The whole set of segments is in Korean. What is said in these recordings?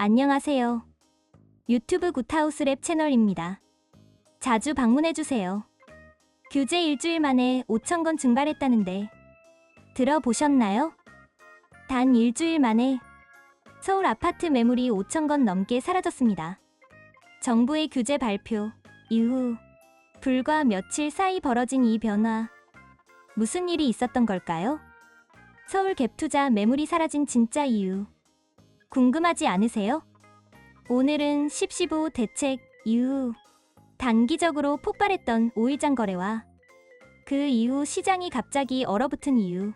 안녕하세요. 유튜브 굿하우스랩 채널입니다. 자주 방문해주세요. 규제 일주일 만에 5,000건 증발했다는데 들어보셨나요? 단 일주일 만에 서울 아파트 매물이 5,000건 넘게 사라졌습니다. 정부의 규제 발표 이후 불과 며칠 사이 벌어진 이 변화. 무슨 일이 있었던 걸까요? 서울 갭투자 매물이 사라진 진짜 이유. 궁금하지 않으세요? 오늘은 10.15 대책 이후 단기적으로 폭발했던 5일장 거래와 그 이후 시장이 갑자기 얼어붙은 이유,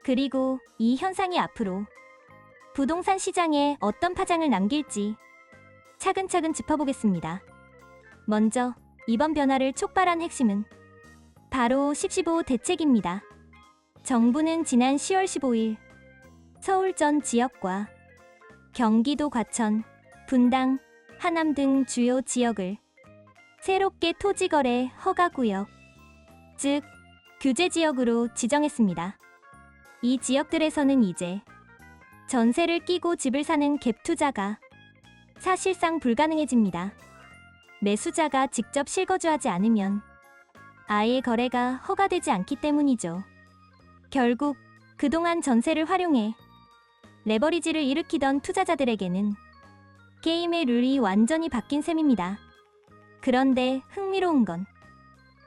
그리고 이 현상이 앞으로 부동산 시장에 어떤 파장을 남길지 차근차근 짚어보겠습니다. 먼저 이번 변화를 촉발한 핵심은 바로 10.15 대책입니다. 정부는 지난 10월 15일 서울 전 지역과 경기도 과천, 분당, 하남 등 주요 지역을 새롭게 토지거래 허가구역, 즉 규제지역으로 지정했습니다. 이 지역들에서는 이제 전세를 끼고 집을 사는 갭투자가 사실상 불가능해집니다. 매수자가 직접 실거주하지 않으면 아예 거래가 허가되지 않기 때문이죠. 결국 그동안 전세를 활용해 레버리지를 일으키던 투자자들에게는 게임의 룰이 완전히 바뀐 셈입니다. 그런데 흥미로운 건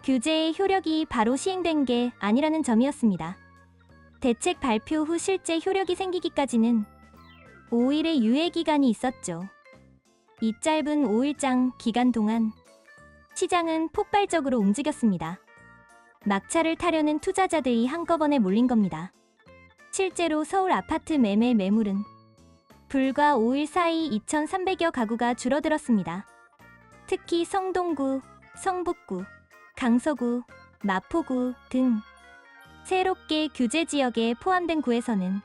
규제의 효력이 바로 시행된 게 아니라는 점이었습니다. 대책 발표 후 실제 효력이 생기기까지는 5일의 유예 기간이 있었죠. 이 짧은 5일장 기간 동안 시장은 폭발적으로 움직였습니다. 막차를 타려는 투자자들이 한꺼번에 몰린 겁니다. 실제로 서울 아파트 매매 매물은 불과 5일 사이 2,300여 가구가 줄어들었습니다. 특히 성동구, 성북구, 강서구, 마포구 등 새롭게 규제 지역에 포함된 구에서는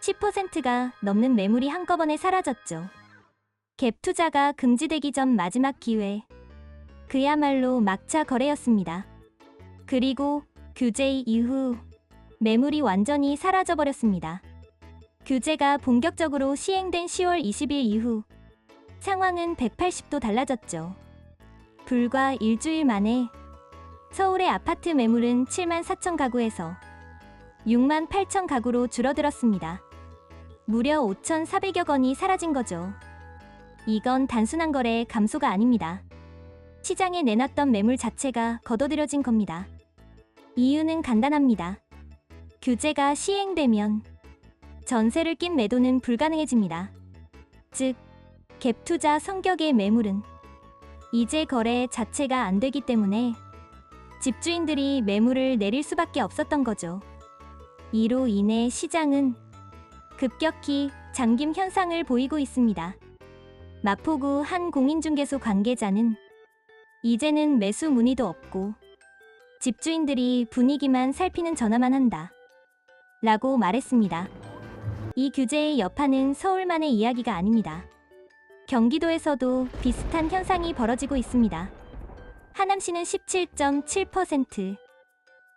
10%가 넘는 매물이 한꺼번에 사라졌죠. 갭 투자가 금지되기 전 마지막 기회. 그야말로 막차 거래였습니다. 그리고 규제 이후 매물이 완전히 사라져버렸습니다. 규제가 본격적으로 시행된 10월 20일 이후 상황은 180도 달라졌죠. 불과 일주일 만에 서울의 아파트 매물은 74,000 가구에서 68,000 가구로 줄어들었습니다. 무려 5,400여 건이 사라진 거죠. 이건 단순한 거래의 감소가 아닙니다. 시장에 내놨던 매물 자체가 걷어들여진 겁니다. 이유는 간단합니다. 규제가 시행되면 전세를 낀 매도는 불가능해집니다. 즉, 갭투자 성격의 매물은 이제 거래 자체가 안 되기 때문에 집주인들이 매물을 내릴 수밖에 없었던 거죠. 이로 인해 시장은 급격히 잠김 현상을 보이고 있습니다. 마포구 한 공인중개소 관계자는 이제는 매수 문의도 없고 집주인들이 분위기만 살피는 전화만 한다 라고 말했습니다. 이 규제의 여파는 서울만의 이야기가 아닙니다. 경기도에서도 비슷한 현상이 벌어지고 있습니다. 하남시는 17.7%,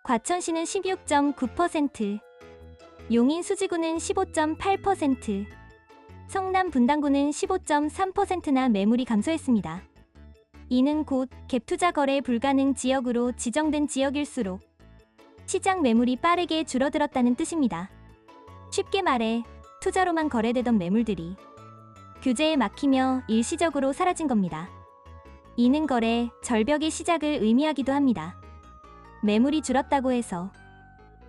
과천시는 16.9%, 용인 수지구는 15.8%, 성남 분당구는 15.3%나 매물이 감소했습니다. 이는 곧 갭투자 거래 불가능 지역으로 지정된 지역일수록 시장 매물이 빠르게 줄어들었다는 뜻입니다. 쉽게 말해 투자로만 거래되던 매물들이 규제에 막히며 일시적으로 사라진 겁니다. 이는 거래 절벽의 시작을 의미하기도 합니다. 매물이 줄었다고 해서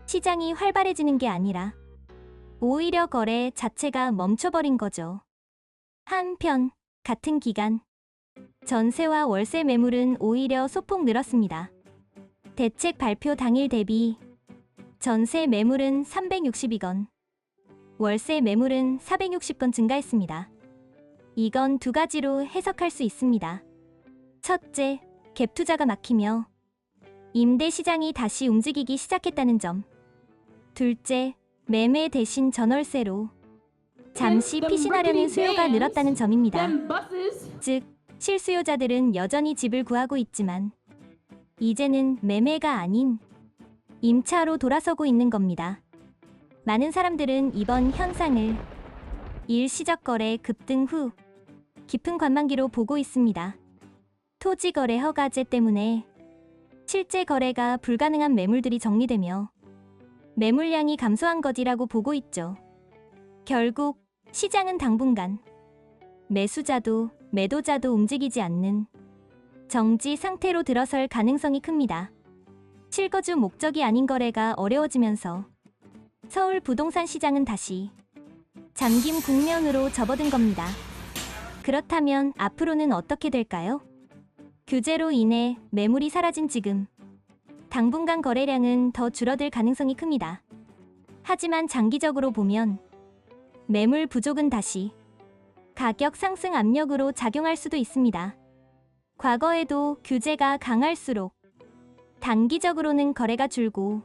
시장이 활발해지는 게 아니라 오히려 거래 자체가 멈춰버린 거죠. 한편 같은 기간 전세와 월세 매물은 오히려 소폭 늘었습니다. 대책 발표 당일 대비 전세 매물은 362건, 월세 매물은 460건 증가했습니다. 이건 두 가지로 해석할 수 있습니다. 첫째, 갭 투자가 막히며 임대 시장이 다시 움직이기 시작했다는 점. 둘째, 매매 대신 전월세로 잠시 피신하려는 수요가 늘었다는 점입니다. 즉, 실수요자들은 여전히 집을 구하고 있지만 이제는 매매가 아닌 임차로 돌아서고 있는 겁니다. 많은 사람들은 이번 현상을 일시적 거래 급등 후 깊은 관망기로 보고 있습니다. 토지 거래 허가제 때문에 실제 거래가 불가능한 매물들이 정리되며 매물량이 감소한 것이라고 보고 있죠. 결국 시장은 당분간 매수자도 매도자도 움직이지 않는 정지 상태로 들어설 가능성이 큽니다. 실거주 목적이 아닌 거래가 어려워지면서 서울 부동산 시장은 다시 잠김 국면으로 접어든 겁니다. 그렇다면 앞으로는 어떻게 될까요? 규제로 인해 매물이 사라진 지금 당분간 거래량은 더 줄어들 가능성이 큽니다. 하지만 장기적으로 보면 매물 부족은 다시 가격 상승 압력으로 작용할 수도 있습니다. 과거에도 규제가 강할수록 단기적으로는 거래가 줄고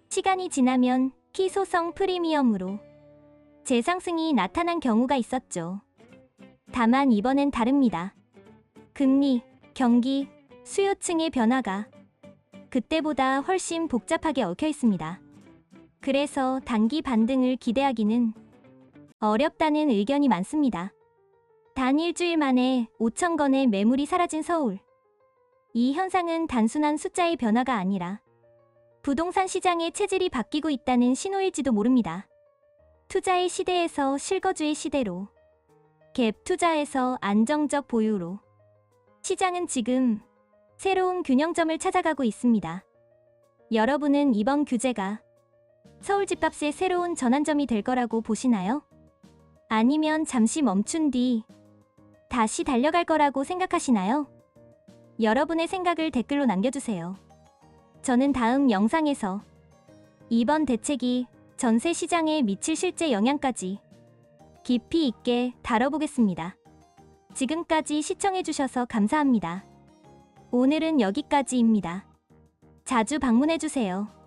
시간이 지나면 희소성 프리미엄으로 재상승이 나타난 경우가 있었죠. 다만 이번엔 다릅니다. 금리, 경기, 수요층의 변화가 그때보다 훨씬 복잡하게 얽혀 있습니다. 그래서 단기 반등을 기대하기는 어렵다는 의견이 많습니다. 단 일주일 만에 5천 건의 매물이 사라진 서울. 이 현상은 단순한 숫자의 변화가 아니라 부동산 시장의 체질이 바뀌고 있다는 신호일지도 모릅니다. 투자의 시대에서 실거주의 시대로, 갭 투자에서 안정적 보유로 시장은 지금 새로운 균형점을 찾아가고 있습니다. 여러분은 이번 규제가 서울 집값의 새로운 전환점이 될 거라고 보시나요? 아니면 잠시 멈춘 뒤 다시 달려갈 거라고 생각하시나요? 여러분의 생각을 댓글로 남겨주세요. 저는 다음 영상에서 이번 대책이 전세 시장에 미칠 실제 영향까지 깊이 있게 다뤄보겠습니다. 지금까지 시청해주셔서 감사합니다. 오늘은 여기까지입니다. 자주 방문해주세요.